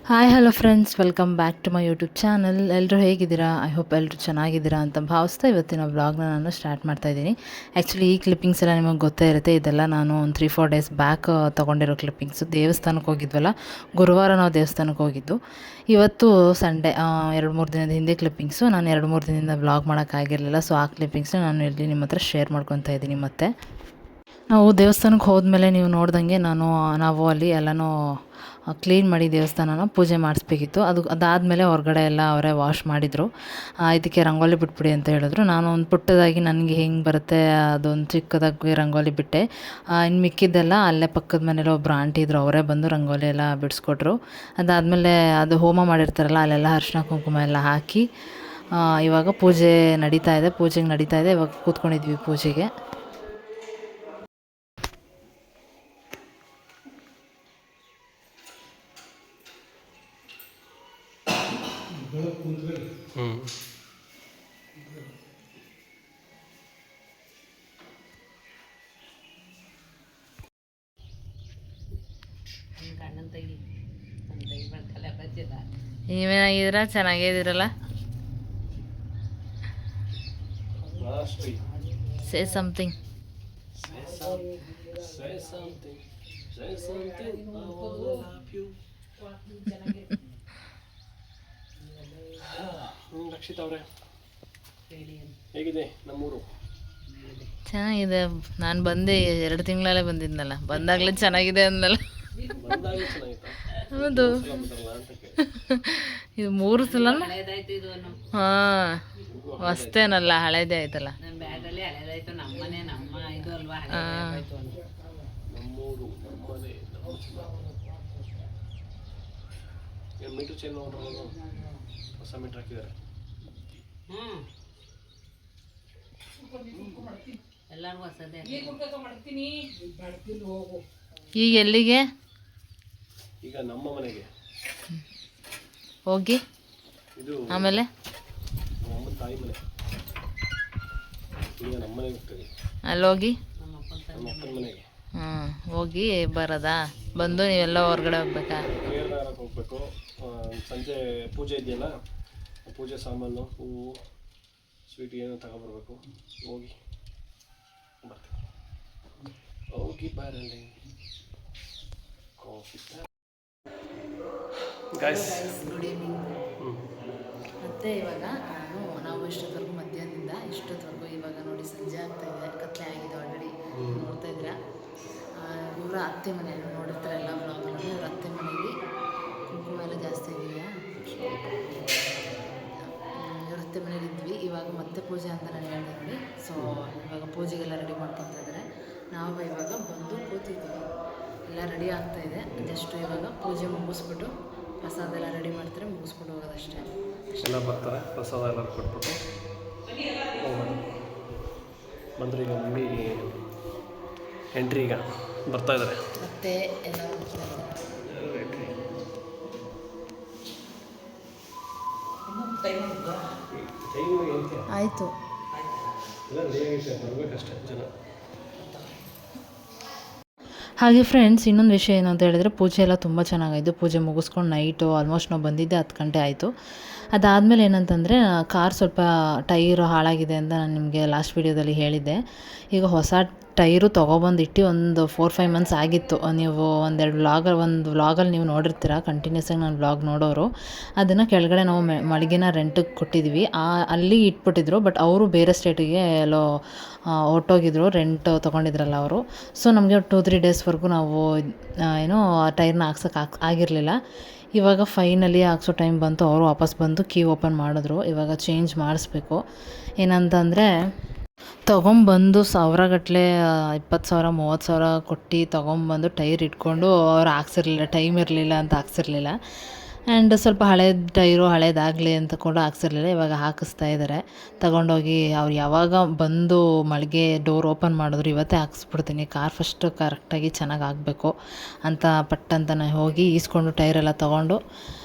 Hi hello friends, welcome back to my YouTube channel. ಎಲ್ಲರೂ ಹೇಗಿದ್ದೀರಾ? I hope ಎಲ್ಲರೂ ಚೆನ್ನಾಗಿದ್ದೀರಾ ಅಂತ ಭಾವಿಸ್ತಾ ಇವತ್ತಿನ ವ್ಲಾಗ್ನ ನಾನು ಸ್ಟಾರ್ಟ್ ಮಾಡ್ತಾಯಿದ್ದೀನಿ. ಆ್ಯಕ್ಚುಲಿ ಈ ಕ್ಲಿಪ್ಪಿಂಗ್ಸ್ ಎಲ್ಲ ನಿಮಗೆ ಗೊತ್ತೇ ಇರುತ್ತೆ. ಇದೆಲ್ಲ ನಾನು ಒಂದು 3-4 ಡೇಸ್ ಬ್ಯಾಕ್ ತೊಗೊಂಡಿರೋ ಕ್ಲಿಪ್ಪಿಂಗ್ಸು. ದೇವಸ್ಥಾನಕ್ಕೆ ಹೋಗಿದ್ವಲ್ಲ, ಗುರುವಾರ ನಾವು ದೇವಸ್ಥಾನಕ್ಕೆ ಹೋಗಿದ್ದು. ಇವತ್ತು ಸಂಡೇ, 2-3 ದಿನದ ಹಿಂದೆ ಕ್ಲಿಪ್ಪಿಂಗ್ಸು. ನಾನು 2-3 ದಿನದಿಂದ ವ್ಲಾಗ್ ಮಾಡೋಕ್ಕಾಗಿರಲಿಲ್ಲ. ಸೊ ಆ ಕ್ಲಿಪ್ಪಿಂಗ್ಸ್ನ ನಾನು ಇಲ್ಲಿ ನಿಮ್ಮ ಹತ್ರ ಶೇರ್ ಮಾಡ್ಕೊತಾ ಇದ್ದೀನಿ. ಮತ್ತು ನಾವು ದೇವಸ್ಥಾನಕ್ಕೆ ಹೋದ್ಮೇಲೆ ನೀವು ನೋಡ್ದಂಗೆ ನಾವು ಅಲ್ಲಿ ಎಲ್ಲನೂ ಕ್ಲೀನ್ ಮಾಡಿ ದೇವಸ್ಥಾನನ ಪೂಜೆ ಮಾಡಿಸ್ಬೇಕಿತ್ತು. ಅದಾದಮೇಲೆ ಹೊರಗಡೆ ಎಲ್ಲ ಅವರೇ ವಾಶ್ ಮಾಡಿದರು. ಇದಕ್ಕೆ ರಂಗೋಲಿ ಬಿಟ್ಬಿಡಿ ಅಂತ ಹೇಳಿದ್ರು. ನಾನು ಒಂದು ಪುಟ್ಟದಾಗಿ ನನಗೆ ಹೆಂಗೆ ಬರುತ್ತೆ ಅದೊಂದು ಚಿಕ್ಕದಾಗಿ ರಂಗೋಲಿ ಬಿಟ್ಟೆ. ಇನ್ನು ಮಿಕ್ಕಿದ್ದೆಲ್ಲ ಅಲ್ಲೇ ಪಕ್ಕದ ಮನೇಲಿ ಒಬ್ಬರು ಆಂಟಿ ಇದ್ದರು, ಅವರೇ ಬಂದು ರಂಗೋಲಿ ಎಲ್ಲ ಬಿಡಿಸ್ಕೊಟ್ರು. ಅದಾದಮೇಲೆ ಅದು ಹೋಮ ಮಾಡಿರ್ತಾರಲ್ಲ, ಅಲ್ಲೆಲ್ಲ ಅರಿಶಿನ ಕುಂಕುಮ ಎಲ್ಲ ಹಾಕಿ ಇವಾಗ ಪೂಜೆಗೆ ನಡೀತಾ ಇದೆ. ಇವಾಗ ಕೂತ್ಕೊಂಡಿದ್ವಿ ಪೂಜೆಗೆ. ನೀವೇನಾಗಿದ್ದೀರಾ? ಚೆನ್ನಾಗಿದ್ದೀರಲ್ಲ? Say something. ರಕ್ಷಿತ್ ಅವರೇ, ಹೇಗಿದೆ ನಮ್ಮೂರು? ಚೆನ್ನಾಗಿದೆ. ನಾನು ಬಂದೆ 2 ತಿಂಗಳಲ್ಲೇ ಬಂದಿದ್ನಲ್ಲ, ಬಂದಾಗಲೇ ಚೆನ್ನಾಗಿದೆ ಅಂದಲ್ಲ. ಹೌದು, ಇದು 3 ಸಲ. ಹಾಂ, ಹೊಸ್ತೇನಲ್ಲ, ಹಳೇದೇ ಆಯ್ತಲ್ಲ. ಮೀಟರ್ ಚೇಂಜ್ ಮಾಡೋದು, ಹೊಸ ಮೀಟರ್ ಹಾಕಿದ್ದಾರೆ. ಈಗ ಎಲ್ಲಿಗೆ? ಈಗ ನಮ್ಮ ಮನೆಗೆ ಹೋಗಿ ಇದು ಆಮೇಲೆ ನಮ್ಮ ತಾಯಿ ಮನೆ. ಈಗ ನಮ್ಮ ಮನೆಗೆ ಹೋಗ್ತೀವಿ. ಅಲ್ಲೋಗಿ ನಮ್ಮ ಅಪ್ಪನ ಮನೆಗೆ ಹೋಗಿ ಬರೋದಾ? ಬಂದು ನೀವೆಲ್ಲ ಹೊರಗಡೆ ಹೋಗ್ಬೇಕಾ? ಕೇರಳಕ್ಕೆ ಹೋಗ್ಬೇಕು. ಸಂಜೆ ಪೂಜೆ ಇದೆಯಲ್ಲ, ಪೂಜೆ ಸಾಮಾನು, ಹೂವು, ಸ್ವೀಟ್ ಏನೋ ತಗೊಬರ್ಬೇಕು. ಹೋಗಿ ಬರಲಿ. Coffee guys, good evening. ಮತ್ತು ಇವಾಗ ನಾವು ಇಷ್ಟೊತ್ತವರೆಗೂ ಮಧ್ಯಾಹ್ನದಿಂದ ಇಷ್ಟೊತ್ತವರೆಗೂ ಇವಾಗ ನೋಡಿ ಸಂಜೆ ಆಗ್ತಾಯಿದೆ, ಕತ್ಲೆ ಆಗಿದೆ ಆಲ್ರೆಡಿ. ನೋಡ್ತಾ ಇದ್ದೀರಾ, ಇವರ ಅತ್ತೆ ಮನೆ ನೋಡಿರ್ತಾರೆ ಎಲ್ಲ ಬ್ಲಾಗಲ್ಲಿ. ಇವ್ರ ಅತ್ತೆ ಮನೆಯಲ್ಲಿ ಕುಂಕುಮ ಎಲ್ಲ ಜಾಸ್ತಿ ಇದೆಯಾ, ಇವ್ರ ಅತ್ತೆ ಮನೇಲಿ ಇದ್ವಿ. ಇವಾಗ ಮತ್ತೆ ಪೂಜೆ ಅಂತ ನಾನು ಹೇಳಿದೆ ನೋಡಿ. ಸೊ ಇವಾಗ ಪೂಜೆಗೆಲ್ಲ ರೆಡಿ ಮಾಡ್ಕೊತಾ ಇದ್ದಾರೆ. ನಾವು ಇವಾಗ ಬಂದು ಕೂತಿದ್ವಿ, ಎಲ್ಲ ರೆಡಿ ಆಗ್ತಾಯಿದೆ. ಜಸ್ಟ್ ಇವಾಗ ಪೂಜೆ ಮುಗಿಸ್ಬಿಟ್ಟು ಪ್ರಸಾದ ಎಲ್ಲ ರೆಡಿ ಮಾಡ್ತಾರೆ, ಮುಗಿಸ್ಬಿಟ್ಟು ಹೋಗೋದಷ್ಟೇ. ಎಲ್ಲ ಬರ್ತಾರೆ, ಪ್ರಸಾದ ಎಲ್ಲ ಕೊಟ್ಬಿಟ್ಟು ಬಂದರೆ ಈಗ ಮಮ್ಮಿ ಎಂಟ್ರಿ ಈಗ ಬರ್ತಾ ಇದ್ದಾರೆ. ಮತ್ತೆ ಎಲ್ಲ ಆಯಿತು. ಬರಬೇಕಷ್ಟೇ ಜನ. ಹಾಗೆ ಫ್ರೆಂಡ್ಸ್, ಇನ್ನೊಂದು ವಿಷಯ ಏನು ಅಂತ ಹೇಳಿದ್ರೆ, ಪೂಜೆ ಎಲ್ಲ ತುಂಬ ಚೆನ್ನಾಗಾಯಿತು. ಪೂಜೆ ಮುಗಿಸ್ಕೊಂಡು ನೈಟು ಆಲ್ಮೋಸ್ಟ್ ನಾವು ಬಂದಿದ್ದೆ 10 ಗಂಟೆ ಆಯಿತು. ಅದಾದಮೇಲೆ ಏನಂತಂದರೆ, ಕಾರ್ ಸ್ವಲ್ಪ ಟೈರು ಹಾಳಾಗಿದೆ ಅಂತ ನಾನು ನಿಮಗೆ ಲಾಸ್ಟ್ ವೀಡಿಯೋದಲ್ಲಿ ಹೇಳಿದ್ದೆ. ಈಗ ಹೊಸ ಟೈರು ತೊಗೊಬಂದಿಟ್ಟು ಒಂದು 4-5 ಮಂತ್ಸ್ ಆಗಿತ್ತು. ನೀವು ಒಂದು ವ್ಲಾಗಲ್ಲಿ ನೀವು ನೋಡಿರ್ತೀರ, ಕಂಟಿನ್ಯೂಸಾಗಿ ನಾನು ವ್ಲಾಗ್ ನೋಡೋರು. ಅದನ್ನು ಕೆಳಗಡೆ ನಾವು ಮಳಿಗೆನ ರೆಂಟಿಗೆ ಕೊಟ್ಟಿದ್ವಿ. ಅಲ್ಲಿ ಇಟ್ಬಿಟ್ಟಿದ್ರು. ಬಟ್ ಅವರು ಬೇರೆ ಸ್ಟೇಟಿಗೆ ಎಲ್ಲೋ ಹೊರ್ಟೋಗಿದ್ರು, ರೆಂಟ್ ತೊಗೊಂಡಿದ್ರಲ್ಲ ಅವರು. ಸೊ ನಮಗೆ 2-3 ಡೇಸ್ವರೆಗೂ ನಾವು ಆ ಟೈರ್ನ ಆಗಿರಲಿಲ್ಲ. ಇವಾಗ ಫೈನಲಿ ಹಾಕ್ಸೋ ಟೈಮ್ ಬಂತು. ಅವರು ವಾಪಸ್ ಬಂದು ಕೀ ಓಪನ್ ಮಾಡಿದ್ರು. ಇವಾಗ ಚೇಂಜ್ ಮಾಡಿಸ್ಬೇಕು. ಏನಂತಂದರೆ, ತೊಗೊಂಬಂದು ಸಾವಿರಗಟ್ಟಲೆ 20,000-30,000 ಕೊಟ್ಟು ತೊಗೊಂಬಂದು ಟೈರ್ ಇಟ್ಕೊಂಡು ಅವ್ರು ಹಾಕ್ಸಿರ್ಲಿಲ್ಲ, ಟೈಮ್ ಇರಲಿಲ್ಲ ಅಂತ ಹಾಕ್ಸಿರ್ಲಿಲ್ಲ. ಆ್ಯಂಡ್ ಸ್ವಲ್ಪ ಹಳೇದಾಗಲಿ ಅಂತ ಕೂಡ ಹಾಕ್ಸಿರ್ಲಿಲ್ಲ. ಇವಾಗ ಹಾಕಿಸ್ತಾ ಇದ್ದಾರೆ. ತಗೊಂಡೋಗಿ ಅವ್ರು ಯಾವಾಗ ಬಂದು ಮಳಿಗೆ ಡೋರ್ ಓಪನ್ ಮಾಡಿದ್ರು, ಇವತ್ತೇ ಹಾಕ್ಸ್ಬಿಡ್ತೀನಿ, ಕಾರ್ ಫಸ್ಟು ಕರೆಕ್ಟಾಗಿ ಚೆನ್ನಾಗಿ ಆಗಬೇಕು ಅಂತ ಪಟ್ಟಂತ ಹೋಗಿ ಈಸ್ಕೊಂಡು ಟೈರೆಲ್ಲ ತೊಗೊಂಡು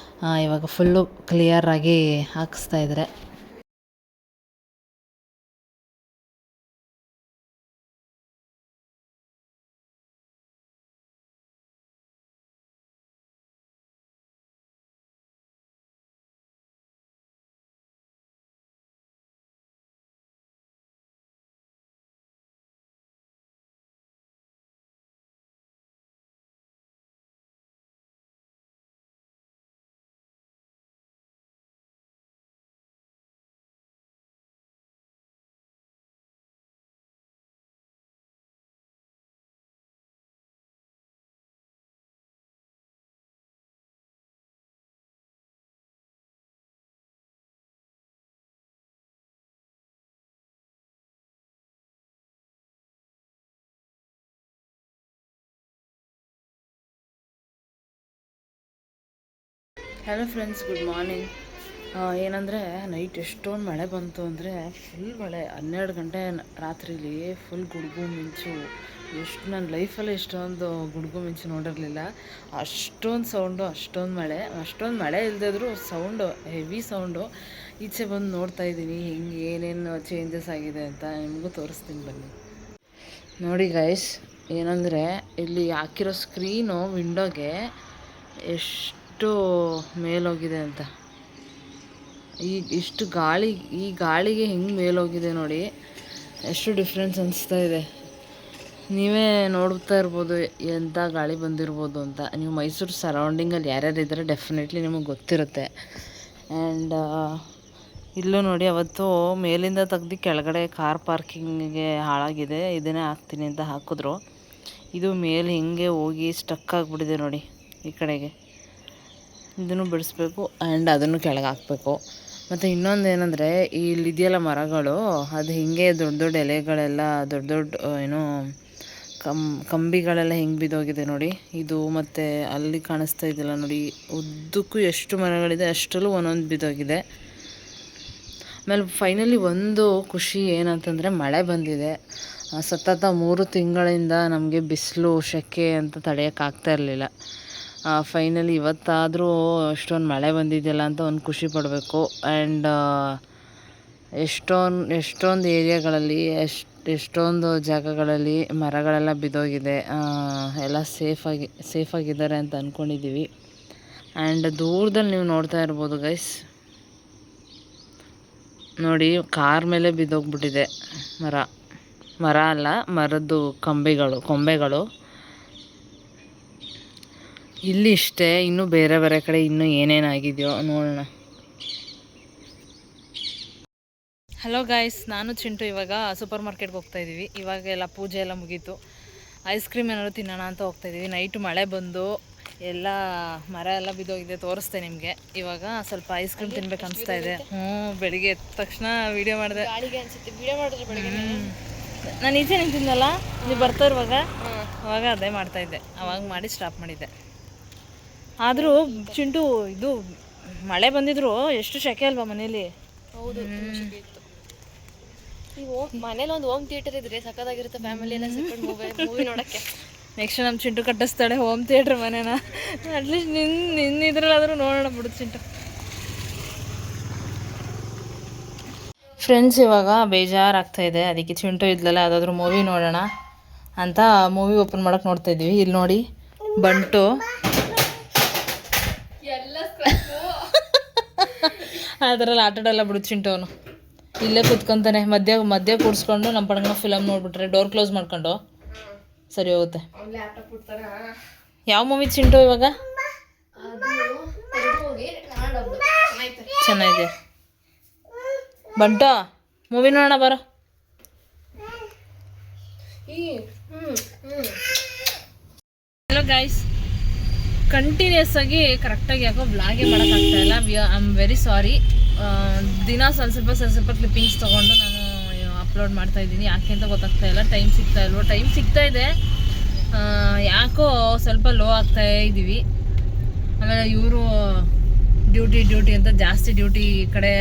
ಇವಾಗ ಫುಲ್ಲು ಕ್ಲಿಯರಾಗಿ ಹಾಕಿಸ್ತಾ ಇದ್ದಾರೆ. Hello friends, good morning. ಏನಂದರೆ ನೈಟ್ ಎಷ್ಟೊಂದು ಮಳೆ ಬಂತು ಅಂದರೆ ಫುಲ್ ಮಳೆ. 12 ಗಂಟೆ ರಾತ್ರಿಲಿ ಫುಲ್ ಗುಡುಗು ಮಿಂಚು. ಎಷ್ಟು ನನ್ನ ಲೈಫಲ್ಲೇ ಇಷ್ಟೊಂದು ಗುಡುಗು ಮಿಂಚು ನೋಡಿರಲಿಲ್ಲ. ಅಷ್ಟೊಂದು ಸೌಂಡು, ಅಷ್ಟೊಂದು ಮಳೆ ಇಲ್ಲದಿದ್ರೂ ಸೌಂಡು, ಹೆವಿ ಸೌಂಡು. ಈಚೆ ಬಂದು ನೋಡ್ತಾ ಇದ್ದೀನಿ ಹೆಂಗೆ ಏನೇನು ಚೇಂಜಸ್ ಆಗಿದೆ ಅಂತ ನಿಮಗೂ ತೋರಿಸ್ತೀನಿ ಬನ್ನಿ. ನೋಡಿ ಗೈಸ್, ಏನಂದರೆ ಇಲ್ಲಿ ಹಾಕಿರೋ ಸ್ಕ್ರೀನು ವಿಂಡೋಗೆ ಎಷ್ಟು ಮೇಲೋಗಿದೆ ಅಂತ. ಇಷ್ಟು ಈ ಗಾಳಿಗೆ ಹೆಂಗೆ ಮೇಲೋಗಿದೆ ನೋಡಿ, ಎಷ್ಟು ಡಿಫ್ರೆನ್ಸ್ ಅನಿಸ್ತಾ ಇದೆ. ನೀವೇ ನೋಡ್ತಾ ಇರ್ಬೋದು ಎಂಥ ಗಾಳಿ ಬಂದಿರ್ಬೋದು ಅಂತ. ನೀವು ಮೈಸೂರು ಸರೌಂಡಿಂಗಲ್ಲಿ ಯಾರ್ಯಾರು ಇದ್ದಾರೆ ಡೆಫಿನೆಟ್ಲಿ ನಿಮಗೆ ಗೊತ್ತಿರುತ್ತೆ. ಆ್ಯಂಡ್ ಇಲ್ಲೂ ನೋಡಿ, ಅವತ್ತು ಮೇಲಿಂದ ತೆಗ್ದು ಕೆಳಗಡೆ ಕಾರ್ ಪಾರ್ಕಿಂಗಿಗೆ ಹಾಳಾಗಿದೆ, ಇದನ್ನೇ ಹಾಕ್ತೀನಿ ಅಂತ ಹಾಕಿದ್ರು. ಇದು ಮೇಲೆ ಹಿಂಗೆ ಹೋಗಿ ಸ್ಟಕ್ ಆಗಿಬಿಟ್ಟಿದೆ ನೋಡಿ ಈ ಕಡೆಗೆ. ಇದನ್ನು ಬಿಡಿಸ್ಬೇಕು ಆ್ಯಂಡ್ ಅದನ್ನು ಕೆಳಗೆ ಹಾಕಬೇಕು. ಮತ್ತು ಇನ್ನೊಂದು ಏನಂದರೆ, ಇಲ್ಲಿದೆಯಲ್ಲ ಮರಗಳು, ಅದು ಹಿಂಗೆ ದೊಡ್ಡ ದೊಡ್ಡ ಎಲೆಗಳೆಲ್ಲ ದೊಡ್ಡ ಏನೋ ಕಂಬಿಗಳೆಲ್ಲ ಹೆಂಗೆ ಬಿದ್ದೋಗಿದೆ ನೋಡಿ. ಇದು ಮತ್ತು ಅಲ್ಲಿ ಕಾಣಿಸ್ತಾ ಇದೆಯಲ್ಲ ನೋಡಿ, ಉದ್ದಕ್ಕೂ ಎಷ್ಟು ಮರಗಳಿದೆ ಅಷ್ಟರಲ್ಲೂ ಒಂದೊಂದು ಬಿದ್ದೋಗಿದೆ. ಆಮೇಲೆ ಫೈನಲಿ ಒಂದು ಖುಷಿ ಏನಂತಂದರೆ ಮಳೆ ಬಂದಿದೆ. ಸತತ 3 ತಿಂಗಳಿಂದ ನಮಗೆ ಬಿಸಿಲು ಸೆಕೆ ಅಂತ ತಡೆಯೋಕ್ಕಾಗ್ತಾ ಇರಲಿಲ್ಲ. ಫೈನಲಿ ಇವತ್ತಾದರೂ ಎಷ್ಟೊಂದು ಮಳೆ ಬಂದಿದೆಯಲ್ಲ ಅಂತ ಒಂದು ಖುಷಿ ಪಡಬೇಕು. ಆ್ಯಂಡ್ ಎಷ್ಟೊಂದು ಏರಿಯಾಗಳಲ್ಲಿ ಎಷ್ಟೊಂದು ಜಾಗಗಳಲ್ಲಿ ಮರಗಳೆಲ್ಲ ಬಿದ್ದೋಗಿದೆ. ಎಲ್ಲ ಸೇಫಾಗಿದ್ದಾರೆ ಅಂತ ಅಂದ್ಕೊಂಡಿದ್ದೀವಿ. ಆ್ಯಂಡ್ ದೂರದಲ್ಲಿ ನೀವು ನೋಡ್ತಾ ಇರ್ಬೋದು ಗೈಸ್, ನೋಡಿ ಕಾರ್ ಮೇಲೆ ಬಿದ್ದೋಗ್ಬಿಟ್ಟಿದೆ ಮರ ಅಲ್ಲ, ಮರದ್ದು ಕೊಂಬೆಗಳು. ಇಲ್ಲಿ ಇಷ್ಟೇ, ಇನ್ನೂ ಬೇರೆ ಕಡೆ ಇನ್ನೂ ಏನೇನಾಗಿದೆಯೋ ನೋಡೋಣ. ಹಲೋ ಗಾಯ್ಸ್, ನಾನು ಚಿಂಟು ಇವಾಗ ಸೂಪರ್ ಮಾರ್ಕೆಟ್ಗೆ ಹೋಗ್ತಾಯಿದ್ದೀವಿ. ಇವಾಗ ಎಲ್ಲ ಪೂಜೆ ಎಲ್ಲ ಮುಗೀತು. ಐಸ್ ಕ್ರೀಮ್ ಏನಾದ್ರು ತಿನ್ನೋಣ ಅಂತ ಹೋಗ್ತಾಯಿದ್ದೀವಿ. ನೈಟು ಮಳೆ ಬಂದು ಎಲ್ಲ ಮರ ಎಲ್ಲ ಬಿದ್ದೋಗಿದೆ, ತೋರಿಸ್ತೆ ನಿಮಗೆ. ಇವಾಗ ಸ್ವಲ್ಪ ಐಸ್ ಕ್ರೀಮ್ ತಿನ್ಬೇಕು ಅನಿಸ್ತಾ ಇದೆ. ಬೆಳಿಗ್ಗೆ ಎದ್ದ ತಕ್ಷಣ ವೀಡಿಯೋ ಮಾಡಿದೆ. ನಾನು ಈಚೆ ನಿಂತಿದ್ನಲ್ಲ, ನೀವು ಬರ್ತಾ ಇರುವಾಗ ಅವಾಗ ಅದೇ ಮಾಡ್ತಾಯಿದ್ದೆ. ಅವಾಗ ಮಾಡಿ ಸ್ಟಾಪ್ ಮಾಡಿದ್ದೆ. ಆದರೂ ಚಿಂಟು, ಇದು ಮಳೆ ಬಂದಿದ್ರು ಎಷ್ಟು ಸೆಕೆ ಅಲ್ವಾ ಮನೇಲಿ. ಹೌದು, ನೀವು ಮನೇಲಿ ಒಂದು ಹೋಮ್ ಥಿಯೇಟರ್ ಇದ್ರೆ ಸಕ್ಕತ್ತಾಗಿರುತ್ತೆ. ಫ್ಯಾಮಿಲಿ ಎಲ್ಲ ಸೇರ್ಕೊಂಡು ಮೂವಿ ನೋಡೋಕ್ಕೆ. ನೆಕ್ಸ್ಟ್ ನಮ್ಮ ಚಿಂಟು ಕಟ್ಟಿಸ್ತಾಳೆ ಹೋಮ್ ಥಿಯೇಟ್ರ್ ಮನೇನ. ಅಟ್ಲೀಸ್ಟ್ ನಿನ್ನ ಇದ್ರಲ್ಲಾದರೂ ನೋಡೋಣ ಬಿಡು ಚಿಂಟು. ಫ್ರೆಂಡ್ಸ್, ಇವಾಗ ಬೇಜಾರಾಗ್ತಾಯಿದೆ. ಅದಕ್ಕೆ ಚಿಂಟು ಇದ್ಲಲ್ಲ, ಯಾವುದಾದ್ರೂ ಮೂವಿ ನೋಡೋಣ ಅಂತ ಮೂವಿ ಓಪನ್ ಮಾಡೋಕ್ಕೆ ನೋಡ್ತಾಯಿದ್ವಿ. ಇಲ್ಲಿ ನೋಡಿ, ಬಂಟು ಅದರಲ್ಲಿ ಆಟಾಡಲ್ಲ ಬಿಡು ಚಿಂಟು. ಅವನು ಇಲ್ಲೇ ಕೂತ್ಕೊತಾನೆ, ಮಧ್ಯ ಕೂಡಿಸ್ಕೊಂಡು ನಮ್ಮ ಪಡಂಗ ಫಿಲಮ್ ನೋಡ್ಬಿಟ್ರೆ ಡೋರ್ ಕ್ಲೋಸ್ ಮಾಡ್ಕೊಂಡು ಸರಿ ಹೋಗುತ್ತೆ. ಯಾವ ಮೂವಿ ಚಿಂಟು ಇವಾಗ ಚೆನ್ನಾಗಿದೆ? ಬಂಟು ಮೂವಿ ನೋಡೋಣ ಬರೋ. ಹಲೋ ಗೈಸ್, ಕಂಟಿನ್ಯೂಸ್ ಆಗಿ ಕರೆಕ್ಟಾಗಿ ಯಾಕೋ ವ್ಲಾಗೇ ಮಾಡೋಕ್ಕಾಗ್ತಾ ಇಲ್ಲ. I am very sorry. ದಿನ ಸ್ವಲ್ಪ ಕ್ಲಿಪ್ಪಿಂಗ್ಸ್ ತೊಗೊಂಡು ನಾನು ಅಪ್ಲೋಡ್ ಮಾಡ್ತಾಯಿದ್ದೀನಿ. ಯಾಕೆ ಅಂತ ಗೊತ್ತಾಗ್ತಾ ಇಲ್ಲ. ಟೈಮ್ ಸಿಗ್ತಾ ಇದೆ, ಯಾಕೋ ಸ್ವಲ್ಪ ಲೋ ಆಗ್ತಾ ಇದ್ದೀವಿ. ಆಮೇಲೆ ಇವರು ಡ್ಯೂಟಿ ಅಂತ ಜಾಸ್ತಿ ಡ್ಯೂಟಿ ಕಡೆ,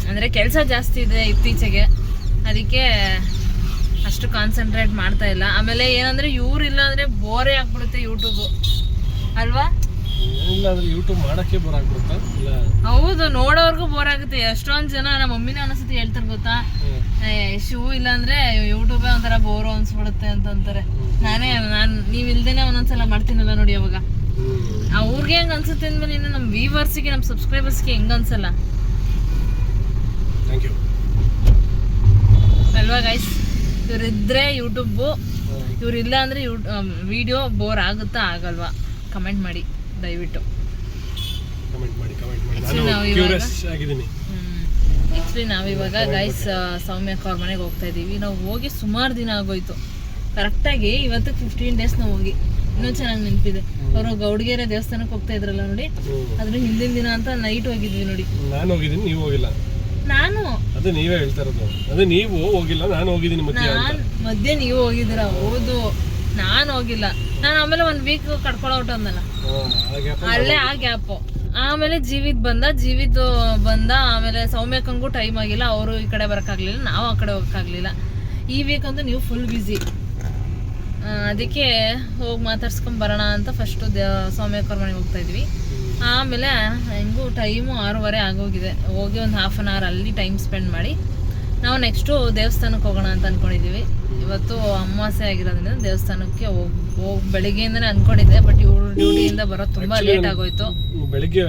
ಅಂದರೆ ಕೆಲಸ ಜಾಸ್ತಿ ಇದೆ ಇತ್ತೀಚೆಗೆ, ಅದಕ್ಕೆ ಅಷ್ಟು ಕಾನ್ಸಂಟ್ರೇಟ್ ಮಾಡ್ತಾ ಇಲ್ಲ. ಆಮೇಲೆ ಏನಂದರೆ ಇವರಿಲ್ಲ ಅಂದರೆ ಬೋರೇ ಆಗ್ಬಿಡುತ್ತೆ ಯೂಟ್ಯೂಬು ಅಲ್ವಾ? ಯೂಟ್ಯೂಬ್ ಮಾಡೋಕ್ಕೆ ಬೋರ್ ಆಗ್ಬಿಡುತ್ತಾ? ಹೌದು, ನೋಡೋರ್ಗೂ ಬೋರ್ ಆಗುತ್ತೆ. ಎಷ್ಟೊಂದು ಜನ ನಮ್ಮ ಮಮ್ಮಿನ ಅನಿಸುತ್ತೆ ಹೇಳ್ತಾರೆ ಗೊತ್ತಾ, ಶೂ ಇಲ್ಲಾಂದ್ರೆ ಯೂಟ್ಯೂಬೇ ಒಂಥರ ಬೋರು ಅನ್ಸ್ಬಿಡುತ್ತೆ ಅಂತಂತಾರೆ. ನೀವು ಇಲ್ದೇನೆ ಒಂದೊಂದ್ಸಲ ಮಾಡ್ತೀನಲ್ಲ ನೋಡಿ, ಅವಾಗ ಅವ್ರಿಗೆ ಹೆಂಗೆ ಅನ್ಸುತ್ತೆ ಅಂದ್ಮೇಲೆ ಇನ್ನು ನಮ್ಮ ವ್ಯೂವರ್ಸಿಗೆ, ನಮ್ಮ ಸಬ್ಸ್ಕ್ರೈಬರ್ಸ್ಗೆ ಹೆಂಗೆ ಅನ್ಸಲ್ಲ ಅಲ್ವಾ ಗೈಸ್? ಇವರಿದ್ರೆ ಯೂಟ್ಯೂಬು, ಇವರಿಲ್ಲ ಅಂದರೆ ವಿಡಿಯೋ ಬೋರ್ ಆಗುತ್ತಾ ಆಗಲ್ವಾ? ಕಮೆಂಟ್ ಮಾಡಿ ದಯವಿಟ್ಟು. ಆ್ಯಕ್ಚುಲಿ ನಾವಿವಾಗ ಗೈಸ್ ಸೌಮ್ಯಕ್ಕ ಅವ್ರ ಮನೆಗೆ ಹೋಗ್ತಾ ಇದ್ದೀವಿ. ನಾವು ಹೋಗಿ ಸುಮಾರು ದಿನ ಆಗೋಯ್ತು. ಕರೆಕ್ಟಾಗಿ ಇವತ್ತು 15 ಡೇಸ್ ನಾವು ಹೋಗಿ. ಇನ್ನೂ ಚೆನ್ನಾಗಿ ನೆನಪಿದೆ. ಅವರು ಗೌಡಗೆರೆ ದೇವಸ್ಥಾನಕ್ಕೆ ಹೋಗ್ತಾ ಇದ್ರಲ್ಲ ನೋಡಿ, ಅದ್ರ ಹಿಂದಿನ ದಿನ ಅಂತ ನೈಟ್ ಹೋಗಿದ್ವಿ ನೋಡಿ. ನಾನು ಹೋಗಿದ್ದೀನಿ, ನೀವು ಹೋಗಿಲ್ಲ. ನಾನು ಅದೇ ನೀವೇ ಹೇಳ್ತಾ ಇರೋದು. ಅದೇ ನೀವು ಹೋಗಿಲ್ಲ, ನಾನು ಹೋಗಿದ್ದೀನಿ ಮಧ್ಯೆ ನೀವು ಹೋಗಿದ್ದೀರಾ? ಹೌದು, ನಾನು ಹೋಗಿಲ್ಲ. ನಾನು ಆಮೇಲೆ 1 ವೀಕ್ ಕಡ್ಕೊಳ್ಳೋ ಅಂದಲ್ಲ, ಅಲ್ಲೇ ಆ ಗ್ಯಾಪು. ಆಮೇಲೆ ಜೀವಿತ್ ಬಂದ ಆಮೇಲೆ ಸೌಮ್ಯಕ್ಕಂಗೂ ಟೈಮ್ ಆಗಿಲ್ಲ, ಅವರು ಈ ಕಡೆ ಬರೋಕ್ಕಾಗಲಿಲ್ಲ, ನಾವು ಆ ಕಡೆ ಹೋಗೋಕ್ಕಾಗಲಿಲ್ಲ. ಈ ವೀಕ್ ಅಂತೂ ನೀವು ಫುಲ್ ಬ್ಯುಸಿ, ಅದಕ್ಕೆ ಹೋಗಿ ಮಾತಾಡ್ಸ್ಕೊಂಡು ಬರೋಣ ಅಂತ ಫಸ್ಟು ಸೌಮ್ಯಕ್ಕವ್ರ ಮನೆಗೆ ಹೋಗ್ತಾ ಇದ್ವಿ. ಆಮೇಲೆ ಹೆಂಗೂ ಟೈಮು 6:30 ಆಗೋಗಿದೆ. ಹೋಗಿ ಒಂದು ಹಾಫ್ ಆನ್ ಅವರ್ ಅಲ್ಲಿ ಟೈಮ್ ಸ್ಪೆಂಡ್ ಮಾಡಿ ನಾವು ನೆಕ್ಸ್ಟು ದೇವಸ್ಥಾನಕ್ಕೆ ಹೋಗೋಣ ಅಂತ ಅಂದ್ಕೊಂಡಿದ್ದೀವಿ. ಇವತ್ತು ಅಮಾವಾಸ್ಯೆ ಆಗಿರೋದ್ರಿಂದ ದೇವಸ್ಥಾನಕ್ಕೆ ಹೋಗಿ ಬೆಳಿಗ್ಗೆಯಿಂದನೇ ಅಂದ್ಕೊಂಡಿದ್ದೆ, ಬಟ್ ಇವ್ರು ಡ್ಯೂಟಿಯಿಂದ ಬರೋದು ತುಂಬ ಲೇಟ್ ಆಗೋಯ್ತು. ಬೆಳಿಗ್ಗೆ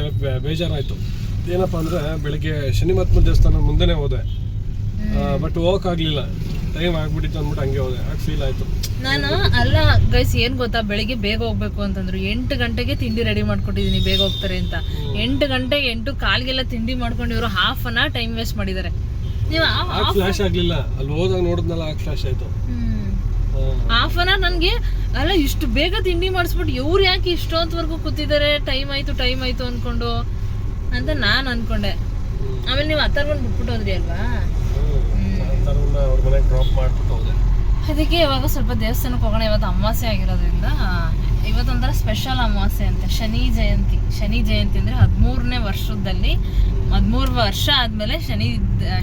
ಬೇಜಾರಾಯಿತು. ಏನಪ್ಪ ಅಂದರೆ ಬೆಳಿಗ್ಗೆ ಶನಿ ಮಹಾತ್ಮ ದೇವಸ್ಥಾನ ಮುಂದೆನೇ ಹೋದೆ, ಬಟ್ ಹೋಗೋಕ್ಕಾಗಲಿಲ್ಲ, ಟೈಮ್ ಆಗ್ಬಿಟ್ಟಿತ್ತು ಅಂದ್ಬಿಟ್ಟು ಹಂಗೆ ಹೋದೆ. ಆಗ ಫೀಲ್ ಆಯಿತು. ನಾನು ಅಲ್ಲ ಗೈಸ್, ಏನು ಗೊತ್ತಾ, ಬೆಳಿಗ್ಗೆ ಬೇಗ ಹೋಗ್ಬೇಕು ಅಂತಂದ್ರು 8 ಗಂಟೆಗೆ ತಿಂಡಿ ರೆಡಿ ಮಾಡ್ಕೊಟ್ಟಿದ್ದೀನಿ, ಬೇಗ ಹೋಗ್ತಾರೆ ಅಂತ. 8 ಗಂಟೆಗೆ 8:15ಗೆಲ್ಲ ತಿಂಡಿ ಮಾಡ್ಕೊಂಡು ಇವರು half an hour time waste ಮಾಡಿದ್ದಾರೆ. ನೀವು ಫ್ಲಾಶ್ ಆಗಲಿಲ್ಲ, ಅಲ್ಲಿ ಹೋದಾಗ ನೋಡಿದ್ನಲ್ಲ, ಆಗ ಫ್ಲಾಶ್ ಆಯಿತು. ಹಾಫ್ ಅನ್ ಅವರ್ ನನಗೆ ಅಲ್ಲ ಇಷ್ಟು ಬೇಗ ತಿಂಡಿ ಮಾಡಿಸ್ಬಿಟ್ಟು ಇವ್ರು ಯಾಕೆ ಇಷ್ಟೊತ್ತವರೆಗೂ ಕೂತಿದ್ದಾರೆ, ಟೈಮ್ ಆಯಿತು ಅಂದ್ಕೊಂಡು ಅಂತ ನಾನು ಅಂದ್ಕೊಂಡೆ. ಆಮೇಲೆ ನೀವು ಬಂದು ಬಿಟ್ಬಿಟ್ಟು ಹೋದ್ರಿ ಅಲ್ವಾ, ಅವ್ರ ಮನೆಗೆ ಡ್ರಾಪ್ ಮಾಡ್ಬಿಟ್ಟು ಹೋದೆ. ಅದಕ್ಕೆ ಇವಾಗ ಸ್ವಲ್ಪ ದೇವಸ್ಥಾನಕ್ಕೆ ಹೋಗೋಣ. ಇವತ್ತು ಅಮಾವಾಸ್ಯೆ ಆಗಿರೋದ್ರಿಂದ ಇವತ್ತೊಂಥರ ಸ್ಪೆಷಲ್ ಅಮಾವಾಸ್ಯೆ ಅಂತೆ, ಶನಿ ಜಯಂತಿ ಅಂದರೆ 13ನೇ ವರ್ಷದಲ್ಲಿ 13 ವರ್ಷ ಆದಮೇಲೆ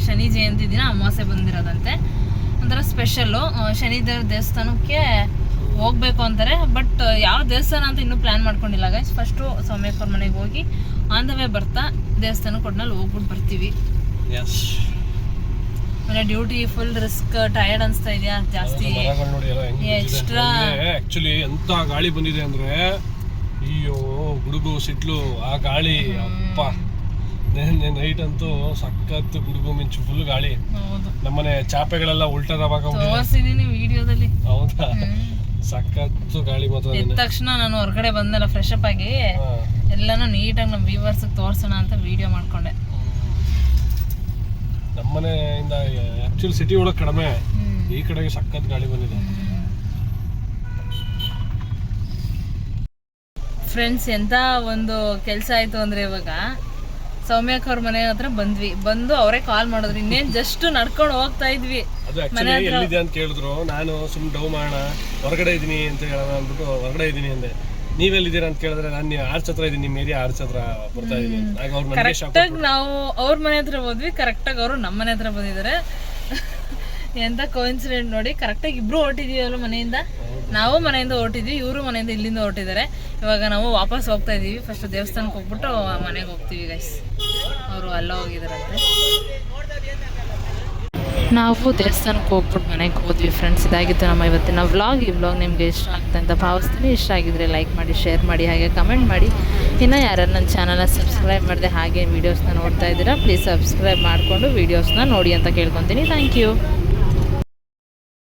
ಶನಿ ಜಯಂತಿ ದಿನ ಅಮಾವಾಸ್ಯೆ ಬಂದಿರೋದಂತೆ. ಒಂಥರ ಸ್ಪೆಷಲ್ಲು. ಶನಿದೇವ್ರ ದೇವಸ್ಥಾನಕ್ಕೆ ಹೋಗ್ಬೇಕು ಅಂತಾರೆ, ಬಟ್ ಯಾವ ದೇವಸ್ಥಾನ ಅಂತ ಇನ್ನೂ ಪ್ಲ್ಯಾನ್ ಮಾಡ್ಕೊಂಡಿಲ್ಲ ಗೈಸ್. ಫಸ್ಟು ಸೌಮ್ಯಕ್ಕವ್ರ ಮನೆಗೆ ಹೋಗಿ ಆನ್ ದ ವೇ ಬರ್ತಾ ದೇವಸ್ಥಾನಕ್ಕೆ ಒಟ್ನಲ್ಲಿ ಹೋಗ್ಬಿಟ್ಟು ಬರ್ತೀವಿ. ಆಮೇಲೆ ಡ್ಯೂಟಿ ಫುಲ್ ರಿಸ್ಕ್, ಟಯರ್ಡ್ ಅನಿಸ್ತಾ ಇದೆಯಾ ಜಾಸ್ತಿ ಎಕ್ಸ್ಟ್ರಾ. ಆಕ್ಚುಲಿ ಎಂತ ಗಾಳಿ ಬಂದಿದೆ ಅಂದ್ರೆ, ಅಯ್ಯೋ ಗುಡುಗು ಸಿಟ್ಲು ಆ ಗಾಳಿ, ಅಪ್ಪ ನೈಟ್ ಅಂತೂ ಸಖತ್ ಗುಡುಗು ಮಿಂಚು, ಫುಲ್ ಗಾಳಿ. ನಮ್ಮನೆ ಚಾಪೆಗಳೆಲ್ಲ ತೋರಿಸಿದೀನಿ ವಿಡಿಯೋದಲ್ಲಿ. ಹೌದಾ, ಸಖತ್ ಗಾಳಿ ಮಾತ್ರ. ಎದ್ದ ತಕ್ಷಣ ನಾನು ಹೊರಗಡೆ ಬಂದಲ್ಲ, ಫ್ರೆಶ್ ಅಪ್ ಆಗಿ ಎಲ್ಲಾನು ನೀಟಾಗಿ ನಮ್ಮ ವ್ಯೂವರ್ಸ್ ತೋರ್ಸೋಣ ಅಂತ ವಿಡಿಯೋ ಮಾಡ್ಕೊಂಡೆ. ನಮ್ಮನೆಯಿಂದ ಆಕ್ಚುಲಿ ಸಿಟಿ ಒಳಗೆ ಕಡಿಮೆ, ಈ ಕಡೆಗೆ ಸಖತ್ ಗಾಳಿ ಬಂದಿದೆ. ಫ್ರೆಂಡ್ಸ್, ಎಂತ ಒಂದು ಕೆಲಸ ಆಯ್ತು ಅಂದ್ರೆ, ಇವಾಗ ಸೌಮ್ಯಕ್ಕ ಅವ್ರ ಮನೆ ಹತ್ರ ಬಂದು ಅವರೇ ಕಾಲ್ ಮಾಡಿದ್ರು. ಇನ್ನೇನು ಜಸ್ಟ್ ನಡ್ಕೊಂಡು ಹೋಗ್ತಾ ಇದ್ವಿ. ಅದು ಆಕ್ಚುಲಿ ಎಲ್ಲಿದೆ ಅಂತ ಕೇಳಿದ್ರು, ನಾನು ಸುಮ್ಮನೆ ಡೌ ಮಾಡೋಣ, ಹೊರಗಡೆ ಇದ್ದೀನಿ ಅಂತ ಹೇಳೋಣ ಅಂದ್ಬಿಟ್ಟು ಹೊರಗಡೆ ಇದ್ದೀನಿ ಅಂದೆ. ನೀವೆಲ್ಲಿದ್ದೀರಾ ಅಂತ ಕೇಳಿದ್ರೆ, ನಾನು ಆರ್ಚ್ ಹತ್ರ ಇದ್ದೀನಿ, ನಿಮ್ಮ ಏರಿಯಾ ಆರ್ಚ್ ಹತ್ರ ಬರ್ತಾ ಇದ್ದೀನಿ. ಆಗ ಅವ್ರ ಮನೆಗೆ ಕರೆಕ್ಟಾಗಿ ನಾವು ಅವ್ರ ಮನೆ ಹತ್ರ ಹೋದ್ವಿ, ಕರೆಕ್ಟಾಗಿ ಅವರು ನಮ್ಮ ಮನೆ ಹತ್ರ ಬಂದಿದ್ದಾರೆ. ಎಂತ ಕೋಇನ್ಸಿಡೆಂಟ್ ನೋಡಿ, ಕರೆಕ್ಟಾಗಿ ಇಬ್ರು ಹೊರಟಿದೀವಲ್ಲ ಮನೆಯಿಂದ. ನಾವು ಮನೆಯಿಂದ ಹೊರಟಿದ್ವಿ, ಇವರು ಮನೆಯಿಂದ ಇಲ್ಲಿಂದ ಹೊರಟಿದ್ದಾರೆ. ಇವಾಗ ನಾವು ವಾಪಸ್ ಹೋಗ್ತಾ ಇದೀವಿ. ಫಸ್ಟ್ ದೇವಸ್ಥಾನಕ್ಕೆ ಹೋಗ್ಬಿಟ್ಟು ಮನೆಗೆ ಹೋಗ್ತೀವಿ ಗೈಸ್. ಅವರು ಅಲ್ಲ ಹೋಗಿದಾರಂತೆ. ನಾವು ದೇವಸ್ಥಾನಕ್ಕೆ ಹೋಗ್ಬಿಟ್ಟು ಮನೆಗೆ ಹೋದ್ವಿ ಫ್ರೆಂಡ್ಸ್. ಇದಾಗಿತ್ತು ನಮ್ಮ ಇವತ್ತಿನ ವ್ಲಾಗ್. ಈ ವ್ಲಾಗ್ ನಿಮಗೆ ಇಷ್ಟ ಆಗ್ತಾ ಅಂತ ಭಾವಿಸ್ತೀನಿ. ಇಷ್ಟ ಆಗಿದ್ರೆ ಲೈಕ್ ಮಾಡಿ, ಶೇರ್ ಮಾಡಿ, ಹಾಗೆ ಕಮೆಂಟ್ ಮಾಡಿ. ಇನ್ನು ಯಾರು ನನ್ನ ಚಾನಲ್ನ ಸಬ್ಸ್ಕ್ರೈಬ್ ಮಾಡಿದೆ ಹಾಗೆ ವೀಡಿಯೋಸ್ನ ನೋಡ್ತಾ ಇದ್ದೀರಾ, ಪ್ಲೀಸ್ ಸಬ್ಸ್ಕ್ರೈಬ್ ಮಾಡಿಕೊಂಡು ವೀಡಿಯೋಸ್ನ ನೋಡಿ ಅಂತ ಕೇಳ್ಕೊತೀನಿ. Thank you.